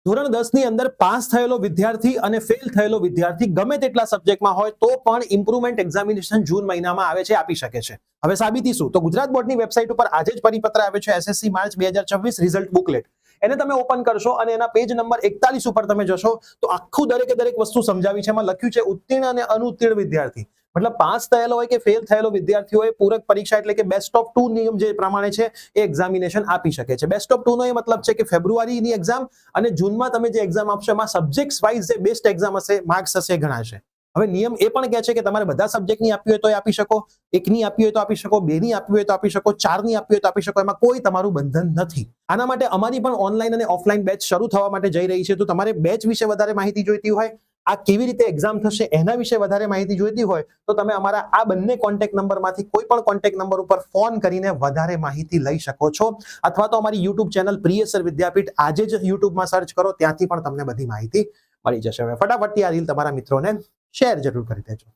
ધોરણ 10 ની અંદર પાસ થયેલો વિદ્યાર્થી અને ફેલ થયેલો વિદ્યાર્થી ગમે તેટલા સબ્જેક્ટમાં હોય તો પણ ઇમ્પ્રુવમેન્ટ એક્ઝામિનેશન જૂન મહિનામાં આવે છે, આપી શકે છે. હવે સાબિતી શું? તો ગુજરાત બોર્ડની વેબસાઇટ ઉપર આજે જ પરિપત્ર આવ્યો છે, SSC માર્ચ 2024 રિઝલ્ટ બુકલેટ. એને તમે ઓપન કરશો અને એના પેજ નંબર 41 ઉપર તમે જશો તો આખું દરેકે દરેક વસ્તુ સમજાવી છે. એમાં લખ્યું છે ઉત્તીર્ણ અને અનુત્તીર્ણ વિદ્યાર્થી, મતલબ પાસ થયેલો હોય કે ફેલ થયેલો વિદ્યાર્થીઓએ પૂરક પરીક્ષા એટલે કે બેસ્ટ ઓફ 2 નિયમ જે પ્રમાણે છે એ એક્ઝામિનેશન આપી શકે છે. બેસ્ટ ઓફ 2 નો એ મતલબ છે કે ફેબ્રુઆરીની એક્ઝામ અને જૂનમાં તમે જે એક્ઝામ આપશો એમાં સબ્જેક્ટ્સ વાઇઝ જે બેસ્ટ એક્ઝામ હશે, માર્ક્સ હશે, ગણાશે. હવે નિયમ એ પણ કહે છે કે તમારે બધા સબ્જેક્ટની આપવી હોય તો આપી શકો, એકની આપવી હોય તો આપી શકો, બેની આપવી હોય તો આપી શકો, ચારની આપવી હોય તો આપી શકો. એમાં કોઈ તમારું બંધન નથી. આના માટે અમારી પણ ઓનલાઈન અને ઓફલાઈન બેચ શરૂ થવા માટે જઈ રહી છે. તો તમારે બેચ વિશે વધારે માહિતી જોઈતી હોય, આ કેવી રીતે એક્ઝામ થશે એના વિશે વધારે માહિતી જોઈતી હોય તો તમે અમારા આ બંને કોન્ટેક્ટ નંબરમાંથી કોઈ પણ કોન્ટેક્ટ નંબર ઉપર ફોન કરીને વધારે માહિતી લઈ શકો છો, અથવા તો અમારી યુટ્યુબ ચેનલ પ્રિય સર વિદ્યાપીઠ આજે જ યુટ્યુબમાં સર્ચ કરો, ત્યાંથી પણ તમને બધી માહિતી મળી જશે. હવે ફટાફટથી આ રીલ તમારા મિત્રોને શેર જરૂર કરી દેજો.